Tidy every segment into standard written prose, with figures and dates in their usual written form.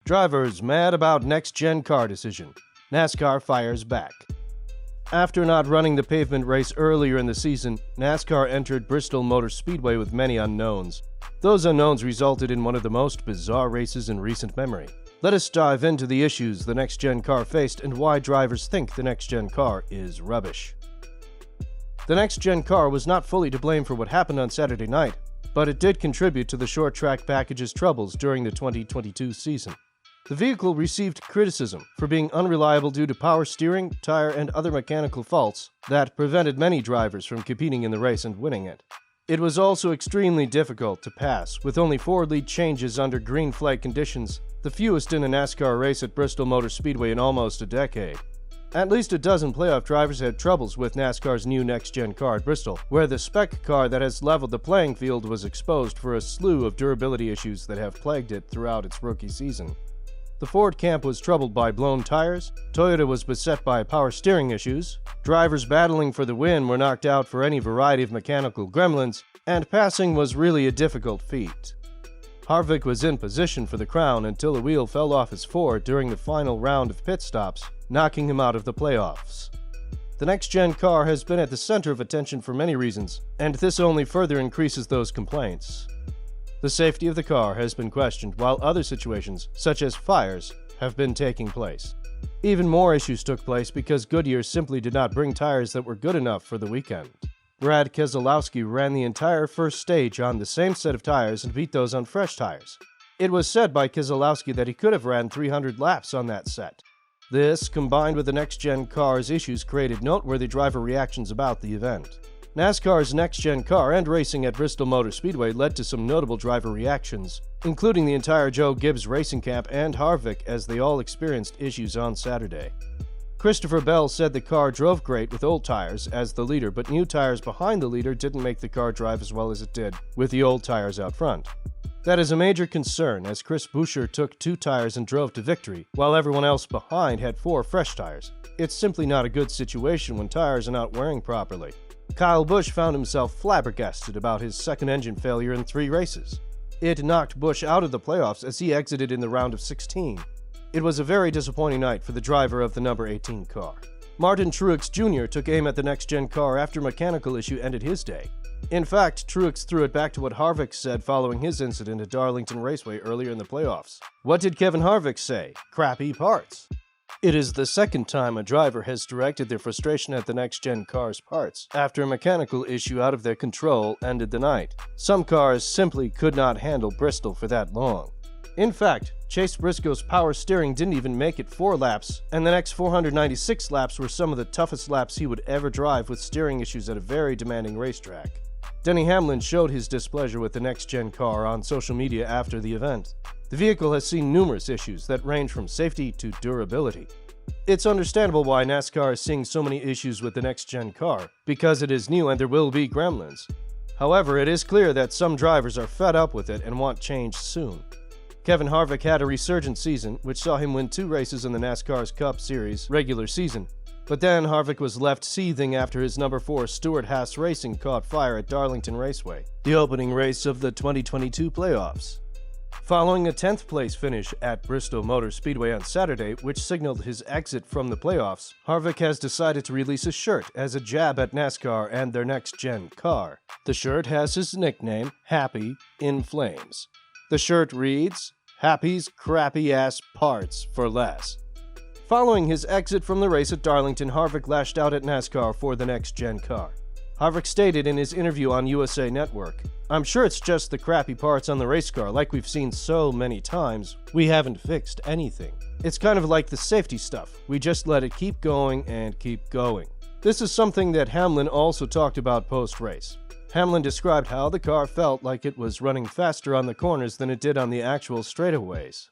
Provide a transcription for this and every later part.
Drivers mad about next-gen car decision. NASCAR fires back. After not running the pavement race earlier in the season, NASCAR entered Bristol Motor Speedway with many unknowns. Those unknowns resulted in one of the most bizarre races in recent memory. Let us dive into the issues the next-gen car faced and why drivers think the next-gen car is rubbish. The next-gen car was not fully to blame for what happened on Saturday night, but it did contribute to the short track package's troubles during the 2022 season. The vehicle received criticism for being unreliable due to power steering, tire, and other mechanical faults that prevented many drivers from competing in the race and winning it. It was also extremely difficult to pass, with only 4 lead changes under green flag conditions, the fewest in a NASCAR race at Bristol Motor Speedway in almost a decade. At least a dozen playoff drivers had troubles with NASCAR's new next-gen car at Bristol, where the spec car that has leveled the playing field was exposed for a slew of durability issues that have plagued it throughout its rookie season. The Ford camp was troubled by blown tires, Toyota was beset by power steering issues, drivers battling for the win were knocked out for any variety of mechanical gremlins, and passing was really a difficult feat. Harvick was in position for the crown until a wheel fell off his Ford during the final round of pit stops, knocking him out of the playoffs. The next-gen car has been at the center of attention for many reasons, and this only further increases those complaints. The safety of the car has been questioned, while other situations, such as fires, have been taking place. Even more issues took place because Goodyear simply did not bring tires that were good enough for the weekend. Brad Keselowski ran the entire first stage on the same set of tires and beat those on fresh tires. It was said by Keselowski that he could have ran 300 laps on that set. This, combined with the next-gen car's issues, created noteworthy driver reactions about the event. NASCAR's next-gen car and racing at Bristol Motor Speedway led to some notable driver reactions, including the entire Joe Gibbs racing camp and Harvick, as they all experienced issues on Saturday. Christopher Bell said the car drove great with old tires as the leader, but new tires behind the leader didn't make the car drive as well as it did with the old tires out front. That is a major concern, as Chris Buescher took 2 tires and drove to victory, while everyone else behind had 4 fresh tires. It's simply not a good situation when tires are not wearing properly. Kyle Busch found himself flabbergasted about his second engine failure in 3 races. It knocked Busch out of the playoffs as he exited in the round of 16. It was a very disappointing night for the driver of the number 18 car. Martin Truex Jr. took aim at the next-gen car after a mechanical issue ended his day. In fact, Truex threw it back to what Harvick said following his incident at Darlington Raceway earlier in the playoffs. What did Kevin Harvick say? Crappy parts. It is the second time a driver has directed their frustration at the next-gen car's parts after a mechanical issue out of their control ended the night. Some cars simply could not handle Bristol for that long. In fact, Chase Briscoe's power steering didn't even make it 4 laps, and the next 496 laps were some of the toughest laps he would ever drive with steering issues at a very demanding racetrack. Denny Hamlin showed his displeasure with the next-gen car on social media after the event. The vehicle has seen numerous issues that range from safety to durability. It's understandable why NASCAR is seeing so many issues with the next-gen car, because it is new and there will be gremlins. However, it is clear that some drivers are fed up with it and want change soon. Kevin Harvick had a resurgent season, which saw him win 2 races in the NASCAR's Cup Series regular season. But then Harvick was left seething after his number 4 Stewart-Haas Racing caught fire at Darlington Raceway, the opening race of the 2022 playoffs. Following a 10th place finish at Bristol Motor Speedway on Saturday, which signaled his exit from the playoffs, Harvick has decided to release a shirt as a jab at NASCAR and their next-gen car. The shirt has his nickname, Happy, in flames. The shirt reads, "Happy's crappy-ass parts for less." Following his exit from the race at Darlington, Harvick lashed out at NASCAR for the next-gen car. Harvick stated in his interview on USA Network, "I'm sure it's just the crappy parts on the race car like we've seen so many times. We haven't fixed anything. It's kind of like the safety stuff. We just let it keep going and keep going." This is something that Hamlin also talked about post-race. Hamlin described how the car felt like it was running faster on the corners than it did on the actual straightaways.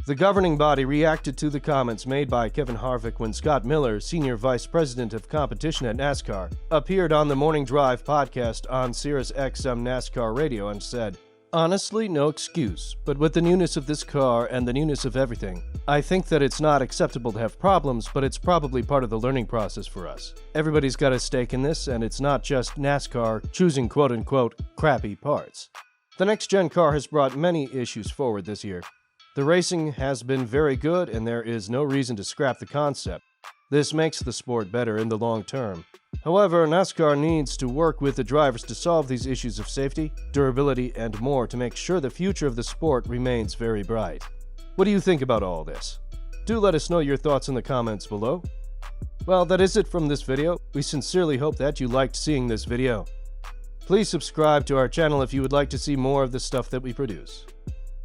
The governing body reacted to the comments made by Kevin Harvick when Scott Miller, Senior Vice President of Competition at NASCAR, appeared on the Morning Drive podcast on Sirius XM NASCAR Radio and said, "Honestly, no excuse, but with the newness of this car and the newness of everything, I think that it's not acceptable to have problems, but it's probably part of the learning process for us. Everybody's got a stake in this, and it's not just NASCAR choosing quote-unquote crappy parts." The next-gen car has brought many issues forward this year. The racing has been very good, and there is no reason to scrap the concept. This makes the sport better in the long term. However, NASCAR needs to work with the drivers to solve these issues of safety, durability, and more to make sure the future of the sport remains very bright. What do you think about all this? Do let us know your thoughts in the comments below. Well, that is it from this video. We sincerely hope that you liked seeing this video. Please subscribe to our channel if you would like to see more of the stuff that we produce.